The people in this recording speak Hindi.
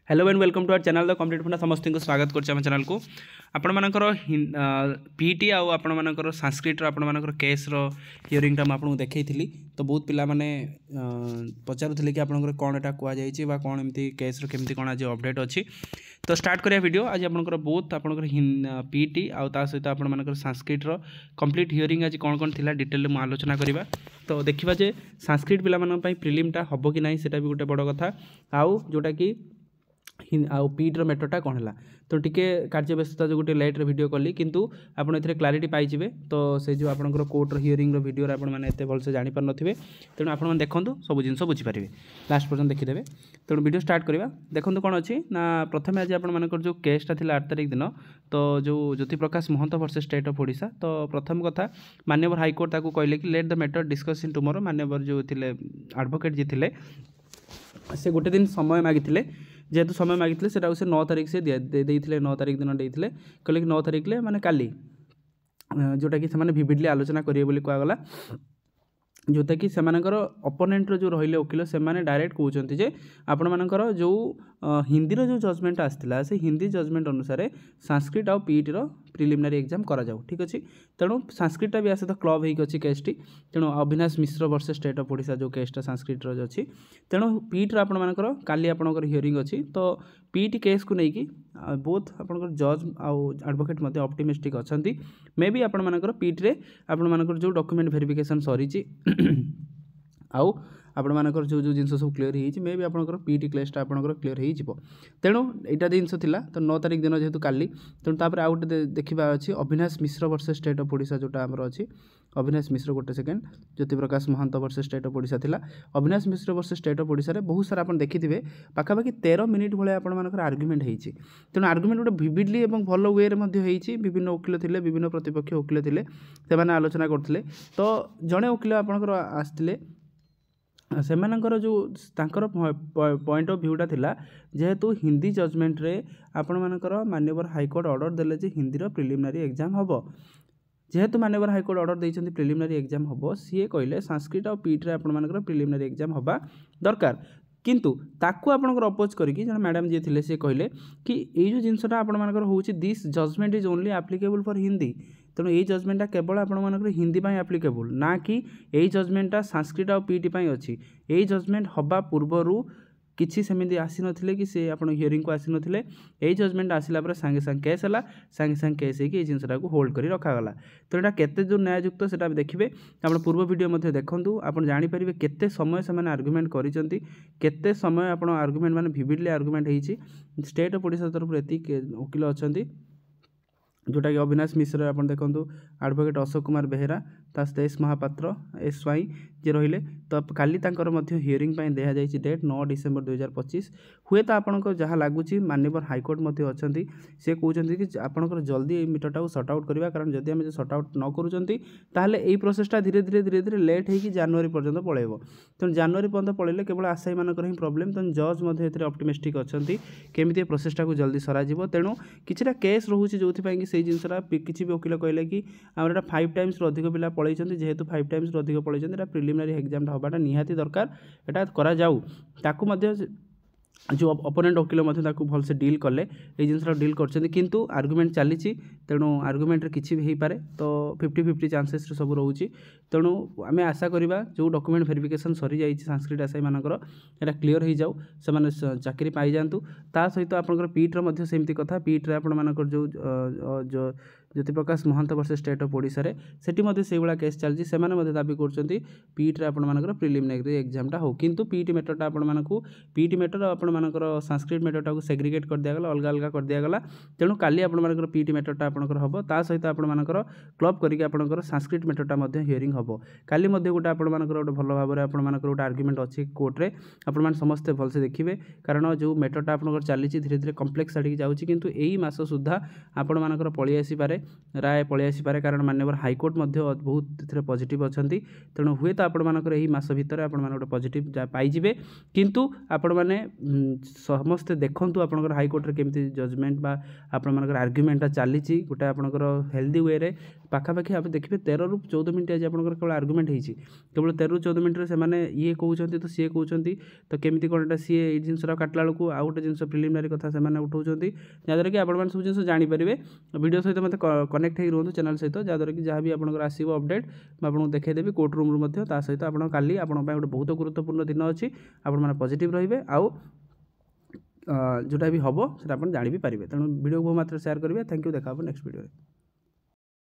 Hello and welcome to our channel the complete funda समस्त को स्वागत करम चैनल को आपण मानकर पीटी आउ आपण मानकर संस्कृत आपण मानकर केस रो हियरिंग टा आपको देखई तो बहुत पिला माने पचारुले कि आपंकर कौन एटा कह जाइए बा कौन एमती केस रो केमती कौन आज अपडेट अच्छी तो स्टार्ट करिया वीडियो आज आपंकर बहुत आपंकर पीटी आउ ता सहित आपण मानकर संस्कृत रो कंप्लीट हियरिंग आज कौन कौन थिला डिटेल में आलोचना करबा तो देखिबा जे संस्कृत पिला मानन पई प्रिलिम टा हबो कि नाही सेटा भी गोटे बड़ कथा आउ जोटा कि आउ पीटर मेटरटा कौन है तो टी कार्य व्यस्तता जो गोटे लेट्रे वीडियो कली किंतु आपड़ ए क्लारिटी पाइबे तो से जो आपंकर कोर्टर हियरिंग वीडियो आपने भलसे जापर नथिबे तेणु आप देखूँ सब जिन बुझीपारे लास्ट पर्यटन देखीदे तेणु वीडियो स्टार्ट करवा देखो कौन अच्छी ना प्रथम आज आपर जो केसटा थी 8 तारिख दिन तो जो ज्योति प्रकाश महंत वर्सेस स्टेट ऑफ ओडिशा तो प्रथम कथा माननीय हाईकोर्ट ताकू कहले कि let the matter discuss in tomorrow माननीय जो थे एडवोकेट जी थे से गोटे दिन समय मागिले जेहेतु समय मागिले से 9 तारिख से देते 9 तारिख दिन देते कहले कि 9 तारिख माने काली जोटा कि से विविडली आलोचना करेंगे कहगला जोटा कि सेमानकर अपोनेंट जो रहिले वकिल से डायरेक्ट कहते जे आपण मानकर जो हिंदी जो जजमेंट आसला से हिंदी जजमेंट अनुसार संस्कृत आउ पीटी रो प्रिलिमिनारी एग्जाम करा जाऊ ठीक अच्छे तेणु संस्कृतटा भी आसे तो क्लब होगी केसटी तेणु अविनाश मिश्र वर्सेस स्टेट ऑफ ओडिशा जो केसटा संस्कृत अच्छी तेणु पीटी आपण मानकर काली आपणकर हियरिंग अच्छी तो पीटी केस को लेकिन बोथ आपणकर जज आउ एडवोकेट मध्य ऑप्टिमिस्टिक अच्छा मे बी आपण मानकर पीटी रे आपण मानकर जो डॉक्यूमेंट वेरिफिकेशन सरी आउ आपण मानकर जो जो जिन सब क्लीयर हो मे भी आपंकर पीटी क्लेसटा आपंकर क्लीयर हो तेणु यहाँ जिन था तो 9 तारिख दिन जेहेतु काली तेणु तापर आउ गोटे देखा अच्छी अविनाश मिश्र वर्सेस स्टेट ऑफ ओडिशा जोटा आमर अच्छी अविनाश मिश्र गोटे second Jyoti Prakash Mahant versus state of Odisha थिला अविनाश मिश्र वर्सेस स्टेट ऑफ ओडिशा रे बहुत सारा आपन देखिथिबे पाखापाखि 13 मिनिट भले आपण मानकर आर्गुमेंट हेछि तेणु आर्गुमेंट गोटे विविडली एवं भल वे रे मध्ये हेछि विभिन्न वकील थिले विभिन्न प्रतिपक्ष वकील थिले सेमाने आलोचना करथिले तो जणे वकील आपनकर आस्थिले सेमानकर जो तांकर पॉइंट ऑफ व्यूटा थिला जेहेतु हिंदी जजमेंट रे आपण मानकर माननीय हाईकोर्ट ऑर्डर देले जे हिंदी रो प्रिलिमिनरी एग्जाम हबो जेहेतु माननीय हाईकोर्ट ऑर्डर देइछन्ती प्रिलिमिनरी एग्जाम हबो सीए कहले संस्कृत और पीटी रे आपण मानकर प्रिलिमिनरी एग्जाम हबा दरकार किंतु ताकू आपनकर अपोज करिकि जन मैडम जे थिले से कहले कि ए जो जिंसटा आपण मानकर होउछि this judgment is only applicable for Hindi तेणु ये जजमेंटा केवल आपण मानकर हिंदी पाई एप्लीकेबल ना कि यही जजमेंटा संस्कृत और पीटी पाई अच्छी यही जजमेंट हवा पूर्वरु किसी सेमती आसी नथिले कि से आपण हियरिंग को आसी नथिले यही जजमेंट आसिला पर सांगे सांगे केस हला सांगे सांगे केस है कि जिनसटा को होल्ड करी रखा गला तो एटा केते जो न्याययुक्त सेटा देखिबे आपण पूर्व वीडियो मध्ये देखंतु आपण जानि परिबे केते समय से माने आर्गुमेंट करिसंती केते समय आपण आर्गुमेंट माने विविडली आर्गुमेंट हेछि स्टेट ऑफ ओडिशा तरफ एति वकील अछंती जोटा कि अविनाश मिश्र आप देखो एडवोकेट अशोक कुमार बेहेरा तेज महापात्र एसवाई जे रहिले तो काली हियरिंग दिया जाइए डेट 9 डिसेम्बर 2025 हुए तो आपंकर जहाँ लगुच माननीय हाईकोर्ट अच्छा सी कहते कि आपंकर जल्दी मीटरटा को सर्ट आउट करवा कारण जदि आम सर्ट आउट न करें यही प्रोसेसटा धीरे धीरे धीरे धीरे लेट हो जानुरी पर्यटन पलैब तेणु जानुरी पर्यटन पलैले केवल आशायी मानकर ही प्रोब्लेम तेणु जज ऑप्टिमिस्टिक अच्छा केमी प्रोसेसटा को जल्दी सर तेणु किसी केस रोचे जो से जिनसा किसी भी वकील कहले कि आम 5 टाइम्स अधिक पिला पलैंती जेहेतु 5 टाइम्स अधिक पलैंती प्रिलिमिनारी एग्जाम हवाटा निहाती दरकार एटा करा जाऊ ताकू मध्य जो अपोनेंट वकील भलसे डील कले ये जिनसा डील कर किंतु आर्गुमेंट चली तेणु आर्गुमेंट किसी भी हो पारे तो 50-50 चांसेस सब रोचे तेणु आम आशा करवा जो डॉक्यूमेंट वेरिफिकेशन सरी जाइए संस्कृत आशायी मानकर एटा क्लीयर हो जाऊ से चाकरी पाई जातु ता सहित आपंकर पीट्र सेमती कथा पीट्रे आपंकर जो ज्योति प्रकाश महंत वर्सेस स्टेट ऑफ ओडिशा रे सेठी मध्ये से भाया केस चलती से दाबी कर पीट्रे आपंकर प्रिलिमिनरी एग्जामटा हो किंतु पीटी मेटरटा आपको पीटी मेटर आपर संस्कृत मेटरटा को सेग्रिगेट कर दिगला अलग अलग कर दिगला तेणु काली आपर पीटी मेटरटा आपंकर हम ता सहित आपर क्लब करके संस्कृत मेटरटा हियरिंग हम काली गोटे आपर गोटे भल भाव में आपर गोटे आर्गुमेंट अच्छी कोर्टे आप समस्ते भलसे देखिए कारण जो मेटरटा आप चली धीरे धीरे कम्प्लेक्स आड़े जाऊँगी किंतु यही मास सुधा आपण मानकर पलि आसीपारे राय पलि आसीपारे कारण माननीय हाईकोर्ट बहुत पॉजिटिव अच्छा तेणु हुए तो आपण मानकर यही मास भितर आपण गोटे पॉजिटिव पाइबे किंतु आपण मैंने समस्ते देखंतु आपनकर हाईकोर्ट रे केमती जजमेंट बा आपण मानकर आर्गुमेंटा चली गोटे आपनकर हेल्दी वे रे ପାଖାପାଖି ଆପଣ ଦେଖିବେ 13 ରୁ 14 ମିନିଟ୍ ଆଜି ଆପଣଙ୍କର କେବଳ ଆର୍ଗୁମେଣ୍ଟ ହେଇଛି। କେବଳ 13 ରୁ 14 ମିନିଟ୍ରେ ସେମାନେ ଇଏ କହୁଛନ୍ତି ତ ସିଏ କହୁଛନ୍ତି, ତ କେମିତି କ'ଣ ଏଇଟା ସିଏ ଏଇ ଜିନିଷଟା କାଟିଲା ବେଳକୁ ଆଉ ଗୋଟେ ଜିନିଷ ପ୍ରିଲିମିନାରୀ କଥା ସେମାନେ ଉଠାଉଛନ୍ତି, ଯାହାଦ୍ୱାରା କି ଆପଣମାନେ ସବୁ ଜିନିଷ ଜାଣିପାରିବେ। ଭିଡ଼ିଓ ସହିତ ମୋତେ କନେକ୍ଟ ହେଇକି ରୁହନ୍ତୁ ଚ୍ୟାନେଲ୍ ସହିତ, ଯାହାଦ୍ୱାରା କି ଯାହା ବି ଆପଣଙ୍କର ଆସିବ ଅପଡ଼େଟ୍ ମୁଁ ଆପଣଙ୍କୁ ଦେଖାଇଦେବି କୋର୍ଟ ରୁମ୍ରୁ ମଧ୍ୟ। ତା ସହିତ ଆପଣ କାଲି ଆପଣଙ୍କ ପାଇଁ ଗୋଟେ ବହୁତ ଗୁରୁତ୍ୱପୂର୍ଣ୍ଣ ଦିନ ଅଛି, ଆପଣମାନେ ପଜିଟିଭ୍ ରହିବେ ଆଉ ଯେଉଁଟା ବି ହେବ ସେଇଟା ଆପଣ ଜାଣି ବି ପାରିବେ। ତେଣୁ ଭିଡ଼ିଓକୁ ବହୁ ମାତ୍ରାରେ ସେୟାର କରିବେ। ଥ୍ୟାଙ୍କ ୟୁ, ଦେଖା ହେବ ନେକ୍ସଟ ଭିଡ଼ିଓରେ।